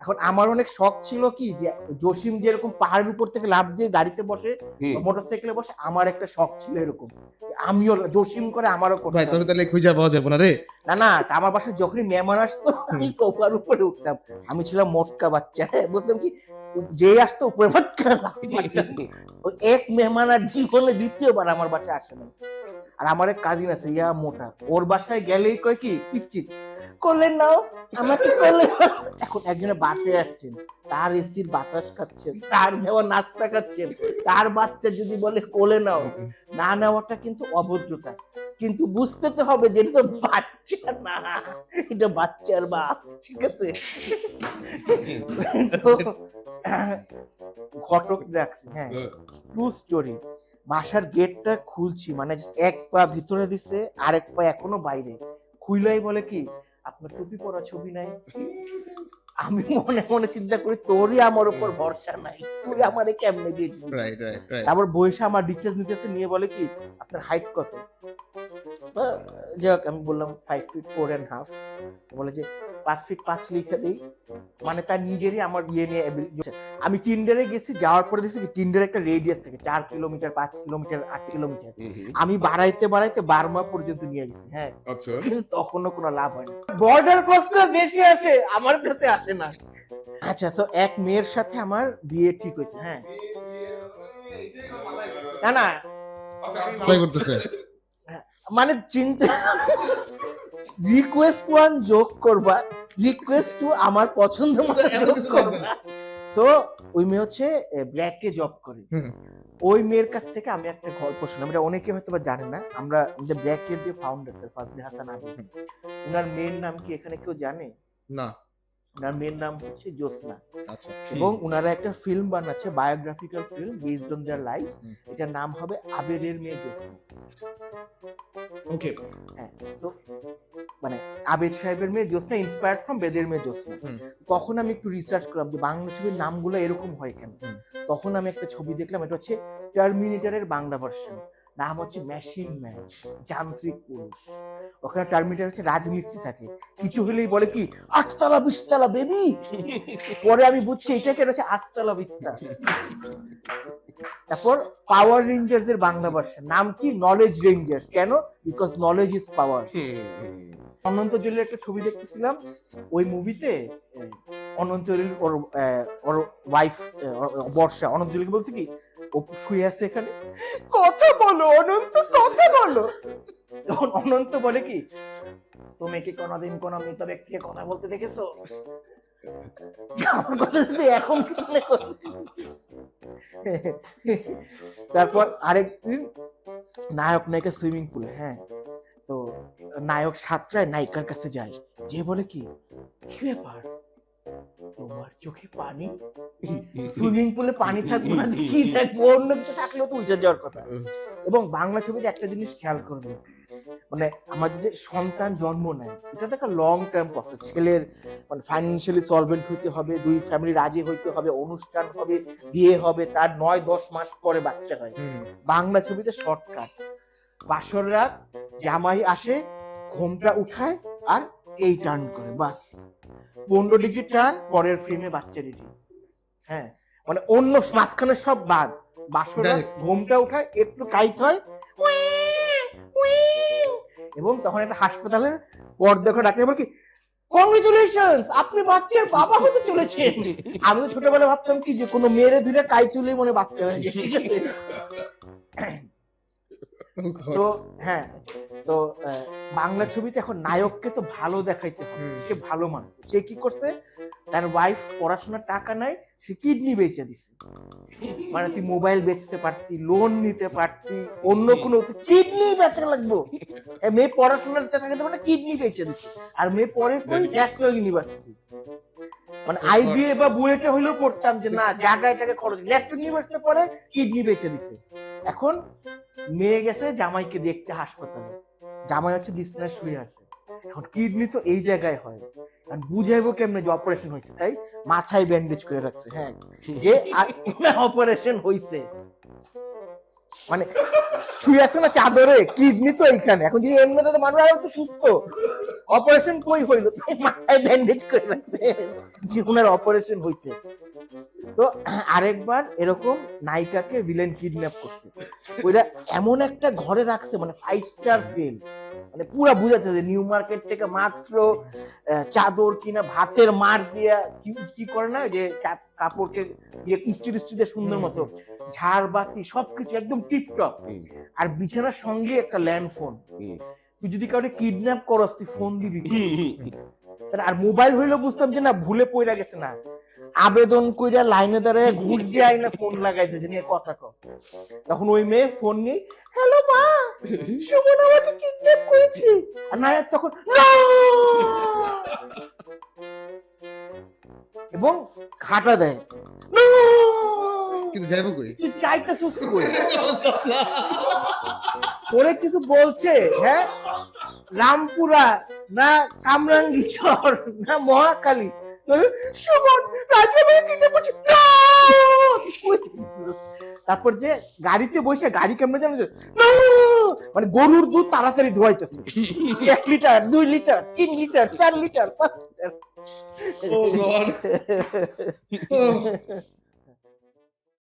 এখন আমার অনেক শখ ছিল কি যে জসিম যেরকম পাহাড়ের উপর থেকে লাফ দিয়ে গাড়িতে বসে মোটরসাইকেলে বসে, আমার একটা শখ ছিল এরকম আমিও জসিম করে আমারও করতে। ভাই তোর তাহলে খুঁজে পাওয়া যাবে না রে। না না, আমার বাসায় যখনই মেহমান আসতো আমি সোফার উপরে উঠতাম, আমি ছিলাম মোটকা বাচ্চা, বলতাম কি যে আসতো উপরে ফটকা এক মেহমান আর জীবনে দ্বিতীয়বার আমার বাসায় আসে না। আর আমার এক কাজিন আছে ইয়া মোটা, ওর বাসায় গেলেই কয় কি পিচ্ছি কোলে নাও আমাকে কোলে নাও। এখন একজনের বাসায় আসছেন, তার এসির বাতাস খাচ্ছেন, তার দেওয়া নাস্তা খাচ্ছেন, তার বাচ্চা যদি বলে কোলে নাও, না নেওয়াটা কিন্তু অভদ্রতা। কিন্তু বুঝতে তো হবে যে এটা তো বাচ্চা না, এটা বাচ্চার বাপ, ঠিক আছে? ঘটক রাখছি, হ্যাঁ ট্রু স্টোরি। বাসার গেটটা খুলছি, মানে এক পা ভিতরে দিছে আর এক পা এখনো বাইরে, খুইলাই বলে কি আপনার টুপি পরা ছবি নাই। আমি মনে মনে চিন্তা করি তোরই আমার উপর ভরসা নাই, তুই আমারে কেমনে দিয়েছিস? তারপর বয়সে আমার ডিটেলস নিতেছে, নিয়ে বলে কি আপনার হাইট কত? যাই হোক আমি বললাম 5 feet 4.5। বলে যে 5 feet 5 লিখে দিই, মানে তার নিজেরই আমার ইয়ে নিয়ে। আমি টিন্ডারে গেছি, যাওয়ার পরে দেখছি কি টিন্ডারে একটা রেডিয়াস থেকে 4 কিলোমিটার 5 কিলোমিটার 8 কিলোমিটার আমি বাড়াইতে বাড়াইতে বার্মা পর্যন্ত নিয়ে গেছি, হ্যাঁ কিন্তু তখনও কোনো লাভ হয় না। বর্ডার ক্রস করে দেশে আসে, আমার কাছে আসে না। আচ্ছা, তো এক মেয়ের সাথে আমার বিয়ে ঠিক হয়েছে, হ্যাঁ না না করতেছে মানে চিন্তা, রিকোয়েস্ট ওয়ান যোগ করবা, রিকোয়েস্ট টু আমার পছন্দ মতো যোগ করবা। সো ওই মেয়ে হচ্ছে ব্র্যাকে জব করে। ওই মেয়ের কাছ থেকে আমি একটা গল্প শুনলাম, এটা অনেকে হয়তো বা জানে না। আমরা যে ব্র্যাকের যে ফাউন্ডার স্যার ফাজলি হাসান আবু, ওনার মেয়ের নাম কি এখানে কেউ জানে? না, ওনার মেয়ের নাম হচ্ছে জ্যোৎস্না। আচ্ছা, এবং ওনারা একটা ফিল্ম বানাচ্ছে, biographical film based on their lifes. এটার নাম হবে আবেদের মেয়ে জ্যোৎস্না। ওকে, হ্যাঁ, সো মানে আবেদ সাহেবের মেয়ে জ্যোৎস্না ইন্সপায়ার্ড ফ্রম বেদের মেয়ে জ্যোৎস্না। তখন আমি একটু রিসার্চ করলাম যে বাংলা ছবির নামগুলো এরকম হয় কেন। তখন আমি একটা ছবি দেখলাম, এটা হচ্ছে টার্মিনেটরের বাংলা ভার্সন, নাম হচ্ছে মেশিন ম্যান, যান্ত্রিক পুরুষ। ওখানে টার্মিনেটর হচ্ছে রাজমিস্ত্রি থাকে, কিছু হলেই বলে কি 8 তলা 20 তলা বেবি। পরে আমি বুঝছি এটাকে হচ্ছে 8 তলা 20 তলা। তারপর পাওয়ার রেঞ্জার্স এর বাংলা ভার্সন নাম কি নলেজ রেঞ্জার্স, কেন? Because knowledge is power. Ananta জলিলের একটা ছবি দেখতেছিলাম, ওই মুভিতে অনন্ত জলিল ওর ওয়াইফ বর্ষা অনন্ত জলিলকে বলছে কি ও শুয়ে আছে এখানে, কথা বলো অনন্ত, কথা বলো। তখন অনন্ত বলে কি তুমি কি কোনোদিন কোনো মৃত ব্যক্তিকে কথা বলতে দেখেছো? আমার কথা যদি এখন মনে করো। তারপর আরেকদিন নায়ক নায়িকা সুইমিং পুলে, হ্যাঁ তো নায়ক সাতটায় নায়িকার কাছে যায়, যে বলে কি কি ব্যাপার তোমার চোখে পানি? সুইমিং পুলে পানি থাকবে না কি থাকবে, অন্য কিছু থাকলেও তো উল্টে যাওয়ার কথা। এবং বাংলা ছবিতে একটা জিনিস খেয়াল করবে, মানে আমাদের যে সন্তান জন্ম নেয় এটা তো একটা লং টার্ম প্রসেস। ছেলের মানে ফাইন্যান্সিয়ালি সলভেন্ট হইতে হবে, দুই ফ্যামিলি রাজি হইতে হবে, অনুষ্ঠান হবে, বিয়ে হবে, তার 9-10 মাস পরে বাচ্চা হয়। বাংলা ছবিতে শর্টকাট, বাসর রাত জামাই আসে, ঘোমটা উঠায় আর এই টার্ন করে, বাস 15 ডিগ্রি টার্ন, পরের ফ্রেমে বাচ্চা রেডি। হ্যাঁ মানে অন্য মাঝখানে সব বাদ, বাসর রাত ঘোমটা উঠায়, একটু কাইত হয় এবং তখন একটা হাসপাতালের পর্দা করে ডাক্তার বলে কি কংগ্রেচুলেশনস আপনি বাচ্চার বাবা হতে চলেছেন। আমি তো ছোটবেলায় ভাবতাম কি যে কোনো মেয়েরে ধরে কাই চুলেই মনে বাচ্চা হয়ে যায়, ঠিক আছে? তো হ্যাঁ, তো বাংলা ছবিতে এখন নায়ককে তো ভালো দেখাইতে হবে, সে ভালো মানুষ। সে কি করছে, তার ওয়াইফ পড়াশোনার টাকা নাই, সে কিডনি বেচে দিছে। মানে তুই মোবাইল বেচতে পারতি, লোন নিতে পারতি, অন্য কোনো কিডনি বেচা লাগবো। মেয়ে পড়াশোনার টাকা দিতে পারে, কিডনি বেচে দিছে। আর মেয়ে পরে কই ন্যাশনাল ইউনিভার্সিটি, মানে আইবিএ বা বুয়েটে হইলেও পড়তাম যে না জায়গায় টাকা খরচ, ন্যাশনাল ইউনিভার্সিটি পরে কিডনি বেচে দিছে। এখন মেয়ে গেছে জামাইকে দেখতে হাসপাতালে, জামাই হচ্ছে বিছনায় শুয়ে আছে। এখন কিডনি তো এই জায়গায় হয়, বুঝাইবো কেমনে যে অপারেশন হয়েছে, তাই মাথায় ব্যান্ডেজ করে রাখছে, হ্যাঁ যে অপারেশন হয়েছে। মানে শুয়ে আছে না চাদরে, কিডনি তো এইখানে, এখন যদি এমনিতে তো মানুষ আরো তো সুস্থ, অপারেশন কই হইলো, তাই মাথায় ব্যান্ডেজ করে রাখছে যে ওনার অপারেশন হয়েছে। তো আরেকবার এরকম নায়িকাকে ভিলেন কিডন্যাপ করছে, ওইটা এমন একটা ঘরে রাখছে মানে 5 স্টার ফিল্ম, মানে পুরা বুঝাচ্ছে যে নিউ মার্কেট থেকে মাত্র চাদর কিনা ভাতের মার দিয়া কি করে না যে কাপড়কে ইস্ত্রি দিয়ে সুন্দর মতো ঝাড়বাতি সবকিছু একদম টিপটপ, আর বিছানার সঙ্গে একটা ল্যান্ড ফোন। তুই যদি কাউকে কিডন্যাপ করস তুই ফোন দিবি কি? আর মোবাইল হইলো বুঝতাম যে না ভুলে পড়ে গেছে, না আবেদন কইরা লাইনে দাঁড়ায় ঘুষ দিয়ে আইনা ফোন লাগাইতেছে নিয়ে কথা কও। তখন ওই মেয়ে ফোন নিয়ে, হ্যালো মা, সুমন আমাকে কিডন্যাপ করেছে। আর নায়ক তখন না, এবং খাটা দেয়, না কিন্তু যাইবো কই? তুই চাইতেছিস কই? ওরে কিছু বলছে, হ্যাঁ, রামপুরা না কামরাঙ্গি চর না মহাকালী, সুমন রাজু আমাকে কিডন্যাপ করেছে, না! তারপর যে গাড়িতে বসে গাড়ি কেমনে জানো, না! মানে গরুর দুধ তাড়াতাড়ি ধোয়াইতেছে, 1 litre 2 litre 3 litre 4 litre 5 litre. Oh God.